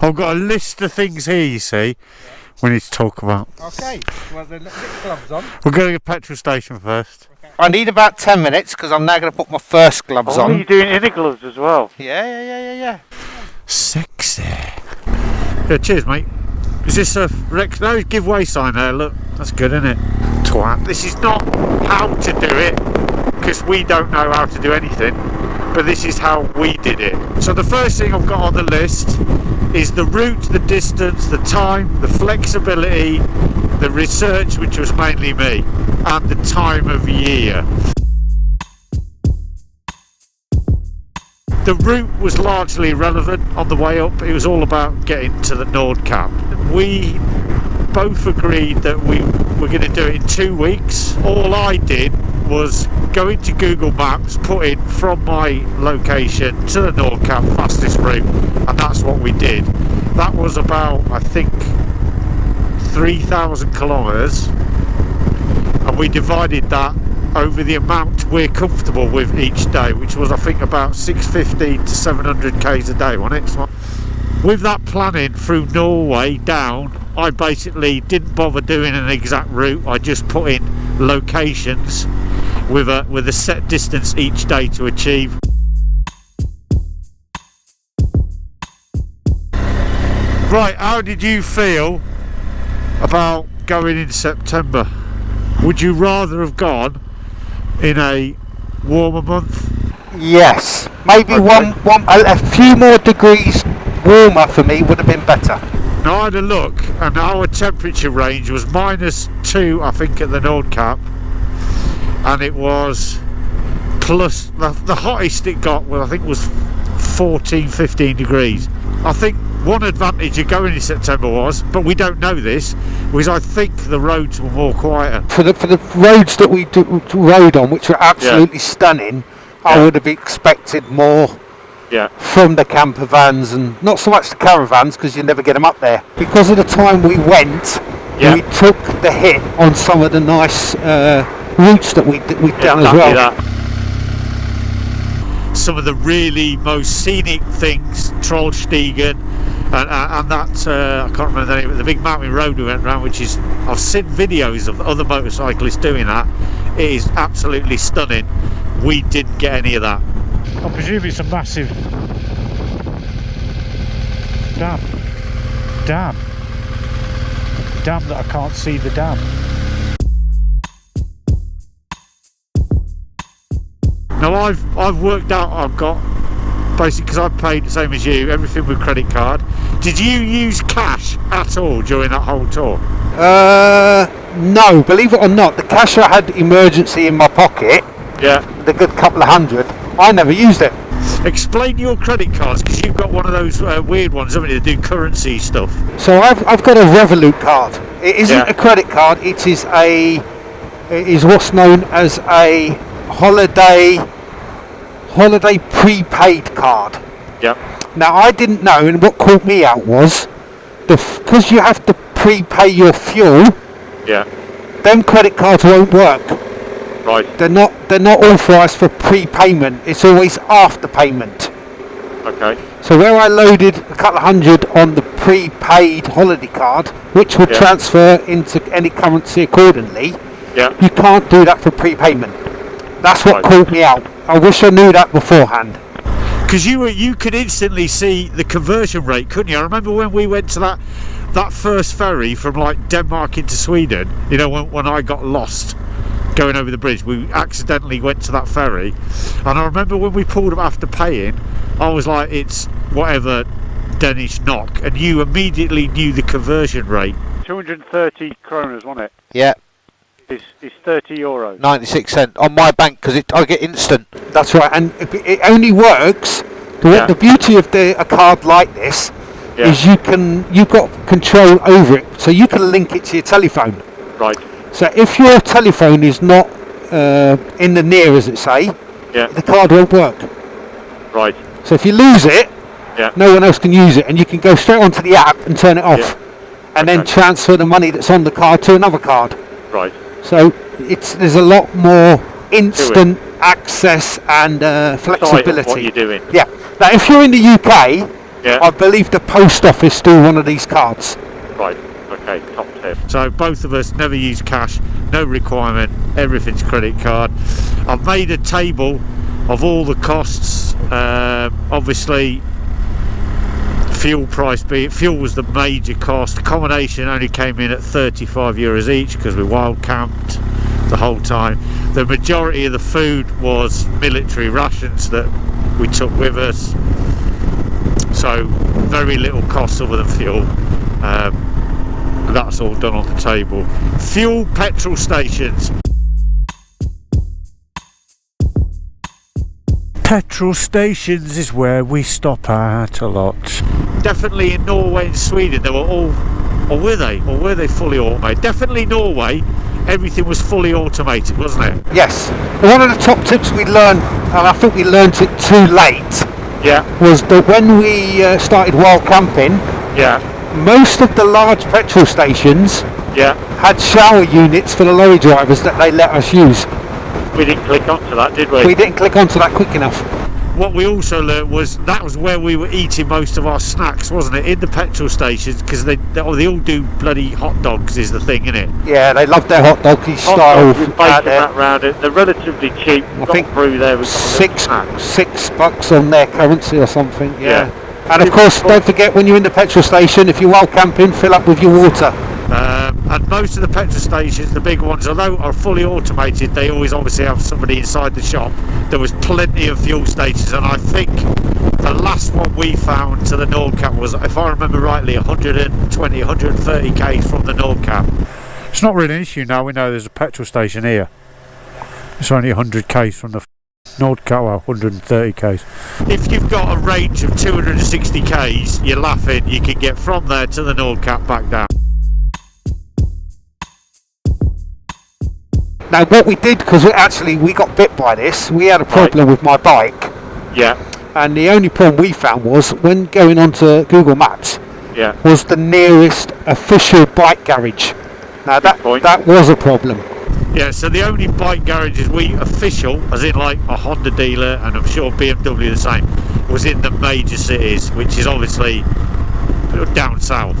I've got a list of things here, you see, we need to talk about. Okay, well then let's get gloves on. We're going to a petrol station first. Okay. I need about 10 minutes because I'm now going to put my first gloves on. Oh, you're doing inner gloves as well? Yeah. Sexy. Yeah, cheers, mate. Is this a Rex? No, giveaway sign there, look. That's good, isn't it? Twat. This is not how to do it, because we don't know how to do anything, but this is how we did it. So the first thing I've got on the list is the route, the distance, the time, the flexibility, the research, which was mainly me, and the time of year. The route was largely irrelevant on the way up. It was all about getting to the Nordkapp. We both agreed that we were going to do it in 2 weeks. All I did was go into Google Maps, put in from my location to the Nordkapp fastest route, and that's what we did. That was about, I think, 3,000 kilometres, and we divided that over the amount we're comfortable with each day, which was, I think, about 650 to 700 k's a day, wasn't it? So with that planning through Norway down, I basically didn't bother doing an exact route. I just put in locations with a set distance each day to achieve. Right, how did you feel about going in September? Would you rather have gone in a warmer month? Yes, maybe Okay. a few more degrees warmer for me would have been better. Now I had a look, and our temperature range was -2, I think, at the Nordkapp, and it was plus the hottest it got, well, I think was 14-15 degrees. I think one advantage of going in September was, but we don't know this, was I think the roads were more quieter. For the roads that we rode on, which were absolutely stunning, I would have expected more from the camper vans, and not so much the caravans because you never get them up there. Because of the time we went, we took the hit on some of the nice routes that we'd done as well. Some of the really most scenic things, Trollstigen, and that, I can't remember the name, but the big mountain road we went around, which is, I've seen videos of other motorcyclists doing that. It is absolutely stunning. We didn't get any of that. I presume it's a massive dam that I can't see the dam. Now I've worked out, I've got, basically, because I paid the same as you, everything with credit card. Did you use cash at all during that whole tour? No, believe it or not, the cash I had emergency in my pocket, the good couple of hundred, I never used it. Explain your credit cards, because you've got one of those weird ones, haven't you, that do currency stuff. So I've got a Revolut card. It isn't a credit card, it is what's known as a holiday prepaid card. Now I didn't know, and what caught me out was because you have to prepay your fuel. Them credit cards won't work. Right. They're not authorised for prepayment. It's always after payment. Okay. So where I loaded a couple of hundred on the prepaid holiday card, which would transfer into any currency accordingly, you can't do that for prepayment. That's what caught me out. I wish I knew that beforehand. Because you could instantly see the conversion rate, couldn't you? I remember when we went to that first ferry from like Denmark into Sweden, you know, when I got lost going over the bridge, we accidentally went to that ferry, and I remember when we pulled up after paying, I was like, it's whatever Danish knock, and you immediately knew the conversion rate. 230 kroners, wasn't it? Yeah. It's 30 euros. 96 cents on my bank because I get instant. That's right, and it only works. The beauty of a card like this is you've got control over it, so you can link it to your telephone. Right. So if your telephone is not in the near, as it say, the card won't work. Right. So if you lose it, no one else can use it, and you can go straight onto the app and turn it off, and then transfer the money that's on the card to another card. Right. So there's a lot more instant access and flexibility. What you're doing. Yeah. Now, if you're in the UK, I believe the post office do one of these cards. Right, okay, top tip. So both of us never use cash, no requirement, everything's credit card. I've made a table of all the costs. Obviously, fuel price, fuel was the major cost. Accommodation only came in at €35 each because we wild camped the whole time. The majority of the food was military rations that we took with us, so very little cost other than fuel. That's all done on the table. Fuel, petrol stations. Petrol stations is where we stop at a lot. Definitely in Norway and Sweden they were all, or were they fully automated? Definitely Norway, everything was fully automated, wasn't it? Yes. One of the top tips we learned, and I think we learnt it too late, was that when we started wild camping, most of the large petrol stations had shower units for the lorry drivers that they let us use. We didn't click onto that, did we? We didn't click onto that quick enough. What we also learned was that was where we were eating most of our snacks, wasn't it? In the petrol stations, because they all do bloody hot dogs is the thing, isn't it? Yeah, they love their hot doggy style. Out there. Around it. They're relatively cheap. I think through there was $6 on their currency or something. Yeah. And of course, don't forget when you're in the petrol station, if you're wild camping, fill up with your water. And most of the petrol stations, the big ones, although are fully automated, they always obviously have somebody inside the shop. There was plenty of fuel stations, and I think the last one we found to the Nordkapp was, if I remember rightly, 120, 130 k's from the Nordkapp. It's not really an issue now. We know there's a petrol station here. It's only 100 k's from the Nordkapp, well, 130 k's. If you've got a range of 260 k's, you're laughing. You can get from there to the Nordkapp back down. Now what we did, because we got bit by this, we had a problem with my bike. And the only problem we found was, when going onto Google Maps, was the nearest official bike garage. Now that was a problem. Yeah, so the only bike garages official, as in like a Honda dealer, and I'm sure BMW the same, was in the major cities, which is obviously down south.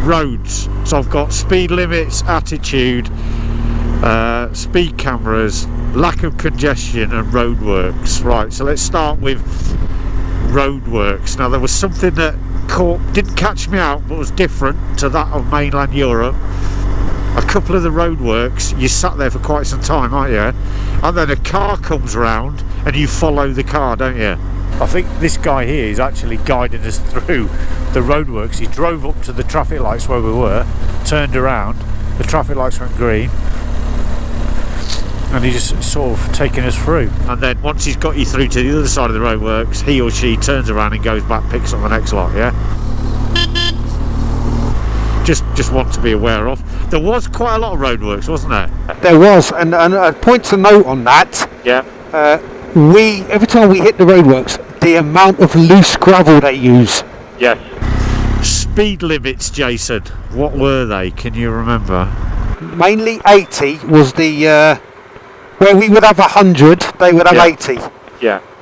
Roads. So I've got speed limits, attitude, speed cameras, lack of congestion, and roadworks. Right, so let's start with roadworks. Now there was something that didn't catch me out, but was different to that of mainland Europe. A couple of the roadworks, you sat there for quite some time, aren't you? And then a car comes round and you follow the car, don't you? I think this guy here is actually guiding us through the roadworks. He drove up to the traffic lights where we were, turned around, the traffic lights went green, and he's just sort of taking us through. And then once he's got you through to the other side of the roadworks, he or she turns around and goes back, picks up the next lot, Just want to be aware of. There was quite a lot of roadworks, wasn't there? There was, and a point to note on that. Every time we hit the roadworks, the amount of loose gravel they use. Yes. Speed limits, Jason, what were they? Can you remember? Mainly 80 was the where we would have 100, they would have 80.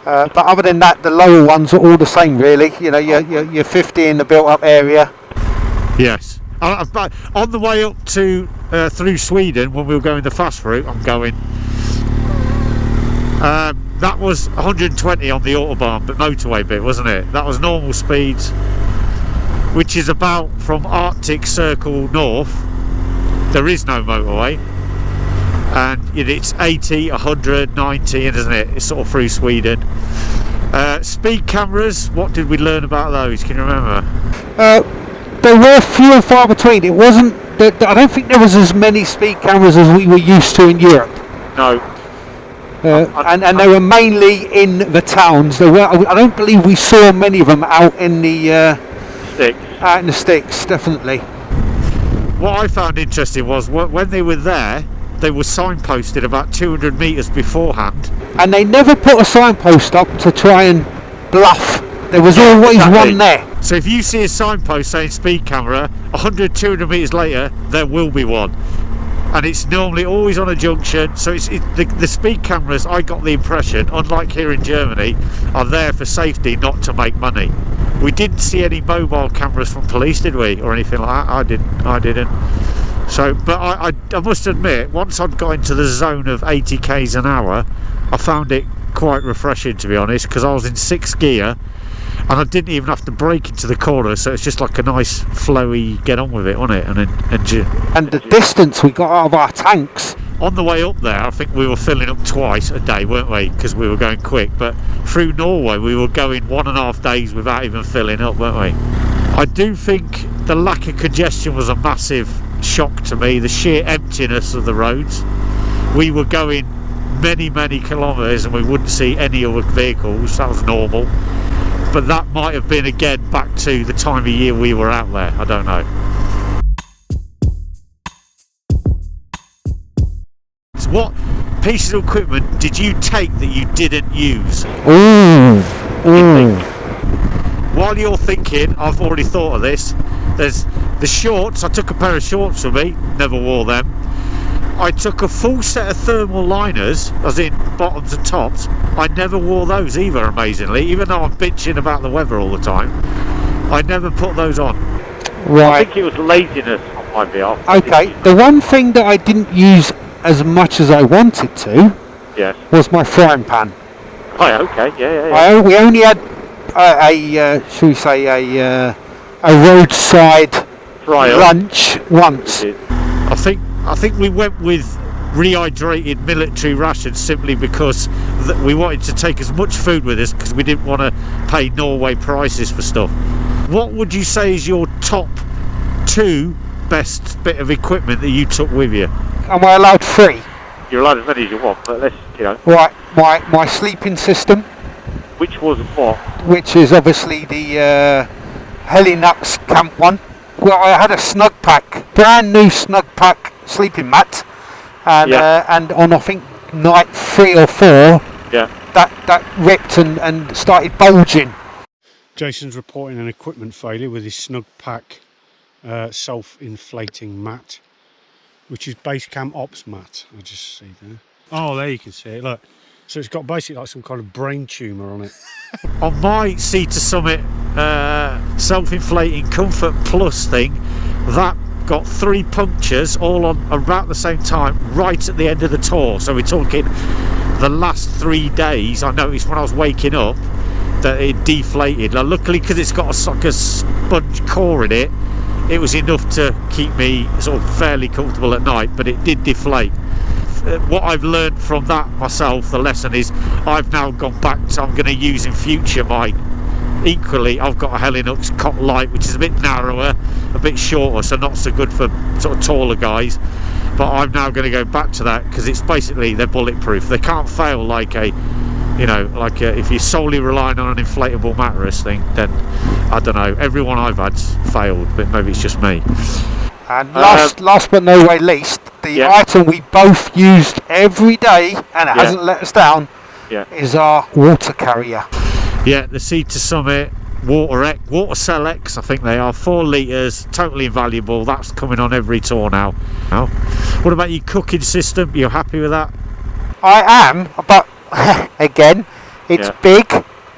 But other than that, the lower ones are all the same, really. You know, you're 50 in the built-up area. Yes. On the way up to through Sweden, when we were going the fast route, that was 120 on the autobahn, but motorway bit, wasn't it? That was normal speeds, which is about from Arctic Circle north. There is no motorway, and it's 80, 100, 90, isn't it? It's sort of through Sweden. Speed cameras, what did we learn about those? Can you remember? There were few and far between. It wasn't. I don't think there was as many speed cameras as we were used to in Europe. No. And they were mainly in the towns. I don't believe we saw many of them out in the sticks. Out in the sticks, definitely. What I found interesting was when they were there, they were signposted about 200 metres beforehand. And they never put a signpost up to try and bluff. There was always one there. So if you see a signpost saying speed camera, 100, 200 metres later, there will be one. and it's normally always on a junction, so the speed cameras, I got the impression, unlike here in Germany, are there for safety, not to make money. We didn't see any mobile cameras from police, did we, or anything like that? I didn't. So, but I must admit, once I'd got into the zone of 80 k's an hour, I found it quite refreshing, to be honest, because I was in 6th gear and I didn't even have to brake into the corner, so it's just like a nice flowy get on with it, wasn't it? And the distance we got out of our tanks. On the way up there, I think we were filling up twice a day, weren't we? Because we were going quick. But through Norway, we were going 1.5 days without even filling up, weren't we? I do think the lack of congestion was a massive shock to me. The sheer emptiness of the roads. We were going many kilometres and we wouldn't see any other vehicles. That was normal. But that might have been again back to the time of year we were out there. I don't know. So what pieces of equipment did you take that you didn't use? While you're thinking, I've already thought of this. There's the shorts. I took a pair of shorts with me, never wore them. I took a full set of thermal liners, as in bottoms and tops. I never wore those either, amazingly, even though I'm bitching about the weather all the time. I never put those on. Right. I think it was laziness on my behalf. Okay, the one thing that I didn't use as much as I wanted to was my frying pan. Oh, okay, yeah. We only had shall we say, a roadside lunch once. I think we went with rehydrated military rations simply because we wanted to take as much food with us because we didn't want to pay Norway prices for stuff. What would you say is your top 2 best bit of equipment that you took with you? Am I allowed 3? You're allowed as many as you want, but let's, Right, my sleeping system. Which was what? Which is obviously the Helinux Camp one. Well, I had a snug pack, brand new snug pack sleeping mat, and on I think night 3 or 4, that ripped and started bulging. Jason's reporting an equipment failure with his snug pack self-inflating mat, which is base camp ops mat. I just see there. Oh, there you can see it. Look. So it's got basically like some kind of brain tumour on it. On my Sea to Summit self-inflating Comfort Plus thing, that got 3 punctures all on about the same time, right at the end of the tour. So we're talking the last 3 days. I noticed when I was waking up that it deflated. Now, luckily, because it's got a sponge core in it, it was enough to keep me sort of fairly comfortable at night, but it did deflate. What I've learned from that myself, the lesson is I've now gone back to, I'm going to use in future equally, I've got a Helinux Cot Light, which is a bit narrower, a bit shorter, so not so good for sort of taller guys, but I'm now going to go back to that because it's basically, they're bulletproof. They can't fail like if you're solely relying on an inflatable mattress thing, then I don't know, everyone I've had's failed, but maybe it's just me. And last but no way least, the item we both used every day and it hasn't let us down is our water carrier. Yeah, the Sea to Summit Water Cell X, I think they are, 4 litres, totally invaluable. That's coming on every tour now. What about your cooking system? You're happy with that? I am, but again, it's big,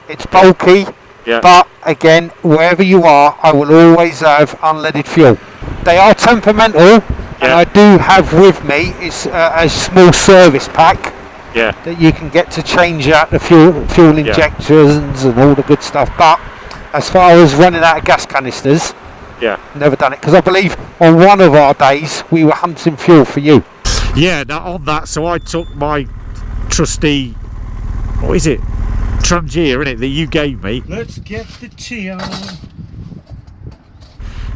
it's bulky, but again, wherever you are, I will always have unleaded fuel. They are temperamental, and I do have with me is a small service pack that you can get to change out the fuel injectors and all the good stuff. But as far as running out of gas canisters, never done it, because I believe on one of our days we were hunting fuel for you. Yeah, now on that, so I took my trusty, what is it, Trangia, innit, that you gave me. Let's get the tea on.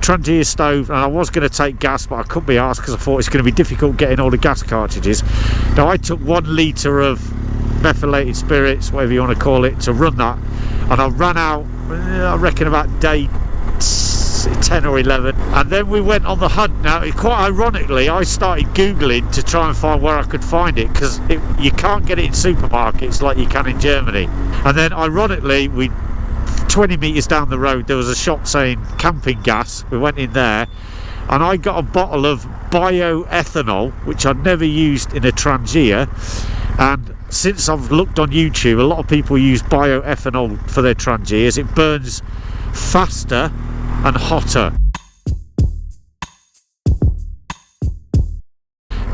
Trangia stove, and I was going to take gas, but I couldn't be asked because I thought it's going to be difficult getting all the gas cartridges. Now I took 1 litre of methylated spirits, whatever you want to call it, to run that, and I ran out, I reckon about day 10 or 11, and then we went on the hunt. Now, quite ironically, I started googling to try and find where I could find it, because you can't get it in supermarkets like you can in Germany. And then ironically, 20 metres down the road there was a shop saying camping gas. We went in there and I got a bottle of bioethanol, which I'd never used in a Trangia, and since I've looked on YouTube, a lot of people use bioethanol for their Trangias. It burns faster and hotter.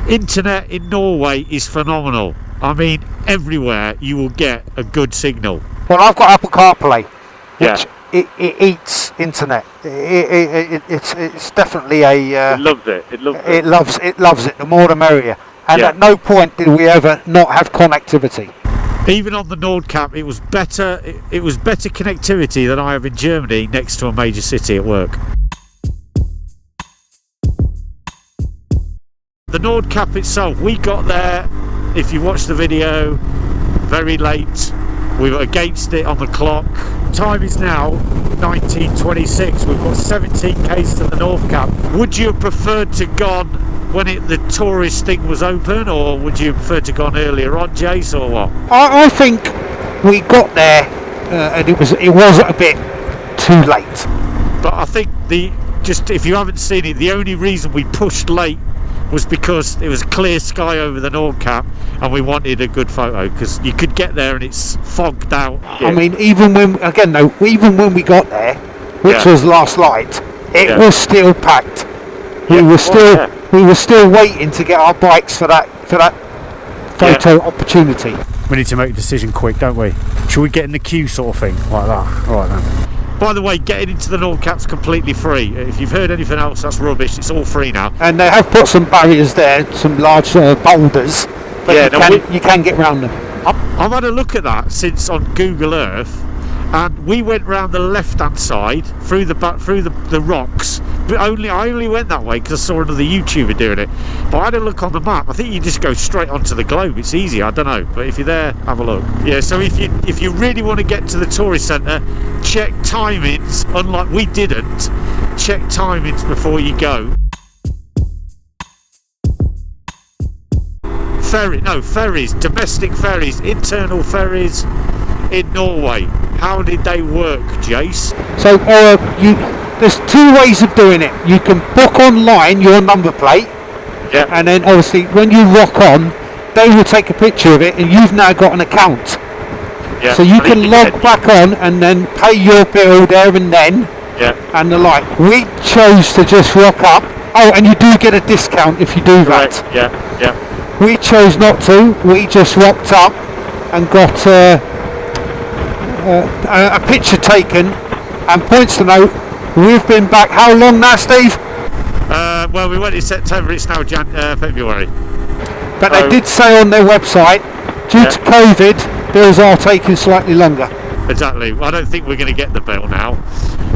Internet in Norway is phenomenal. I mean, everywhere you will get a good signal. Well, I've got Apple CarPlay, which it eats internet. It's definitely a. It loves it. It loves it. It loves it. The more the merrier. And at no point did we ever not have connectivity. Even on the Nordkapp, it was better. It was better connectivity than I have in Germany, next to a major city at work. The Nordkapp itself, we got there, if you watch the video, very late. We were against it on the clock. Time is now 19:26. We've got 17 k's to the Nordkapp. Would you have preferred to gone when the tourist thing was open, or would you prefer to gone earlier on, Jace, or what? I think we got there and it was a bit too late. But I think if you haven't seen it, the only reason we pushed late was because it was clear sky over the Nordkapp and we wanted a good photo, because you could get there and it's fogged out. I mean, even when we got there, which was last night, it was still packed. We were still waiting to get our bikes for that photo opportunity. We need to make a decision quick, don't we? Should we get in the queue, sort of thing, like that? All right then. By the way, getting into the Nordkapp's completely free. If you've heard anything else, that's rubbish. It's all free now. And they have put some barriers there, some large boulders, but you can get round them. I've had a look at that since on Google Earth, and we went round the left-hand side through the rocks. But I only went that way because I saw another YouTuber doing it. But I had a look on the map. I think you just go straight onto the globe. It's easy. I don't know, but if you're there, have a look. Yeah. So if you really want to get to the tourist centre, check timings. Unlike we didn't, check timings before you go. Ferries, domestic ferries, internal ferries in Norway. How did they work, Jace? So there's two ways of doing it. You can book online your number plate, and then obviously when you rock on, they will take a picture of it, and you've now got an account. Yeah. So you can log back on and then pay your bill there and then, and the like. We chose to just rock up. Oh, and you do get a discount if you do that. Right. Yeah. We chose not to. We just rocked up and got a picture taken, and points to note, we've been back how long now, Steve? Well, we went in September, it's now February. But they did say on their website, due to COVID, bills are taking slightly longer. Exactly. I don't think we're going to get the bill now.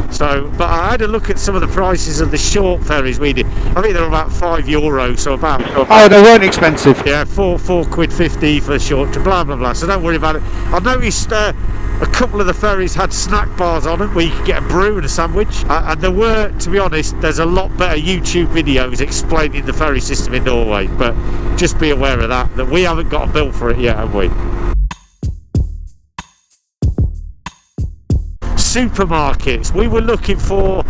So, but I had a look at some of the prices of the short ferries we did. I think they're about €5, so about. Oh, they weren't expensive. Yeah, £4.50 for the short, blah blah blah. So don't worry about it. I noticed a couple of the ferries had snack bars on them where you could get a brew and a sandwich. And there were, to be honest, there's a lot better YouTube videos explaining the ferry system in Norway. But just be aware of that we haven't got a bill for it yet, have we? Supermarkets. We were looking for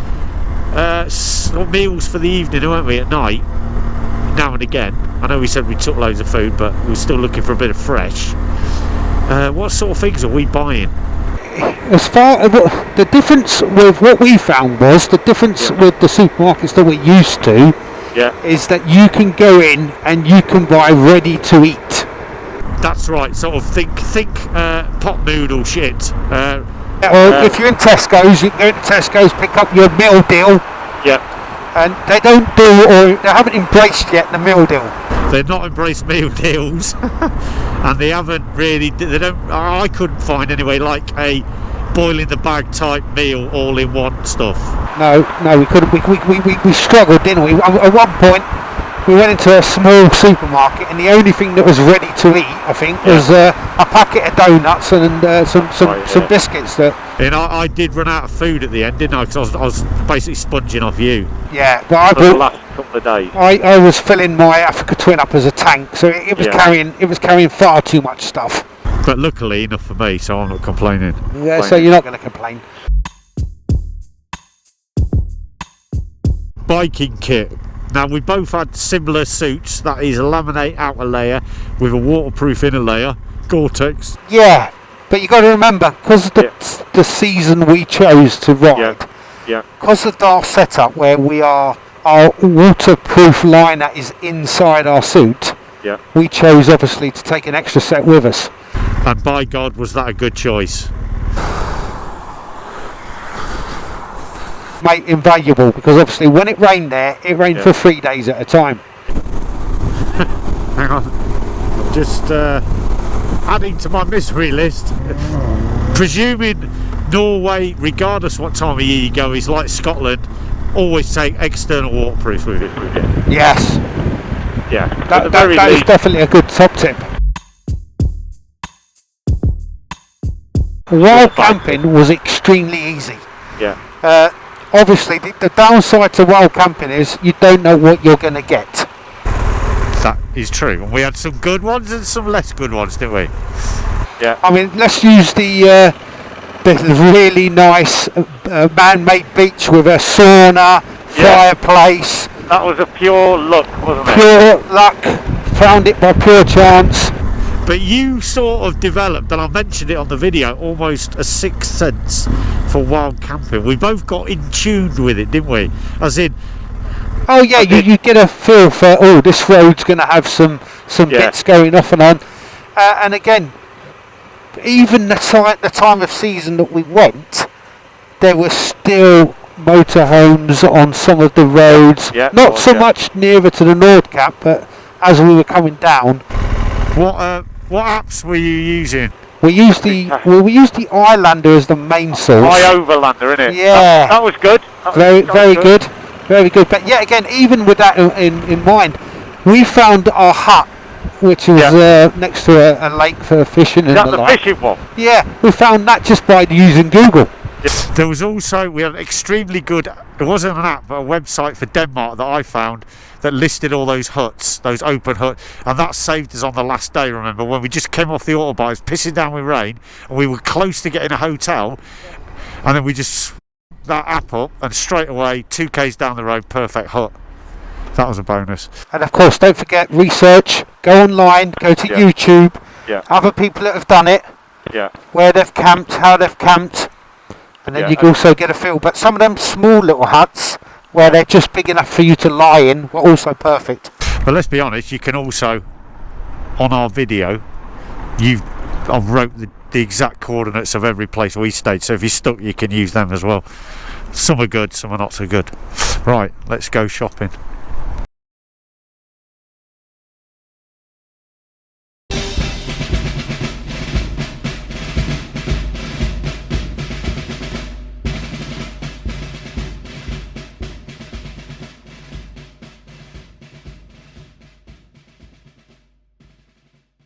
meals for the evening, weren't we, at night? Now and again. I know we said we took loads of food, but we were still looking for a bit of fresh. What sort of things are we buying? As far as the difference with what we found was the difference with the supermarkets that we're used to is that you can go in and you can buy ready to eat. That's right. Sort of think pot noodle shit. Or if you're in Tesco's, you can go to Tesco's, pick up your meal deal. Yeah. And they don't do, or they haven't embraced yet the meal deal. They've not embraced meal deals, and they haven't really. They don't. I couldn't find anyway like a boil in the bag type meal, all in one stuff. No, we couldn't. We struggled, didn't we? At one point, we went into a small supermarket, and the only thing that was ready to eat, I think, was a packet of donuts and some biscuits. And I did run out of food at the end, didn't I? Because I was basically sponging off you. Yeah, but I the last couple of days. I was filling my Africa Twin up as a tank, so it was carrying far too much stuff. But luckily enough for me, so I'm not complaining. Yeah, so you're not going to complain. biking kit. Now we both had similar suits, that is a laminate outer layer with a waterproof inner layer, Gore-Tex. Yeah, but you got to remember, because of the season we chose to ride, because of our setup where our waterproof liner is inside our suit, we chose obviously to take an extra set with us. And by God, was that a good choice. Mate, invaluable, because obviously when it rained there, it rained for 3 days at a time. Hang on, I'm just adding to my misery list. Presuming Norway, regardless what time of year you go, is like Scotland, always take external waterproof with it. Yes. Yeah. That is definitely a good top tip. Wild camping was extremely easy. Yeah. Obviously, the downside to wild camping is you don't know what you're going to get. That is true. And we had some good ones and some less good ones, didn't we? Yeah. I mean, let's use the really nice man-made beach with a sauna, fireplace. That was a pure luck, wasn't it? Pure luck. Found it by pure chance. But you sort of developed, and I mentioned it on the video, almost a sixth sense for wild camping. We both got in tune with it, didn't we? As in... Oh yeah, you get a feel for, oh, this road's going to have some bits going off and on. And again, even the time of season that we went, there were still motorhomes on some of the roads. Yeah, not so much nearer to the Nordkapp, but as we were coming down. What apps were you using? We used the iLander as the main source. iOverlander, innit? Yeah. That was good. Very good. Very good. But yeah, again, even with that in mind, we found our hut, which was next to a lake for fishing. Is that the fishing one? Yeah, we found that just by using Google. There was also, we had an extremely good, it wasn't an app, but a website for Denmark that I found that listed all those huts, those open huts, and that saved us on the last day, remember, when we just came off the autobahn, it was pissing down with rain, and we were close to getting a hotel, and then we just that app up, and straight away, 2k's down the road, perfect hut. That was a bonus. And of course, don't forget, research, go online, go to YouTube, other people that have done it, where they've camped, how they've camped, and then you can also get a feel. But some of them small little huts, where they're just big enough for you to lie in, were also perfect. But let's be honest, you can also, on our video, I've wrote the exact coordinates of every place we stayed, so if you're stuck you can use them as well. Some are good, some are not so good. Right, let's go shopping.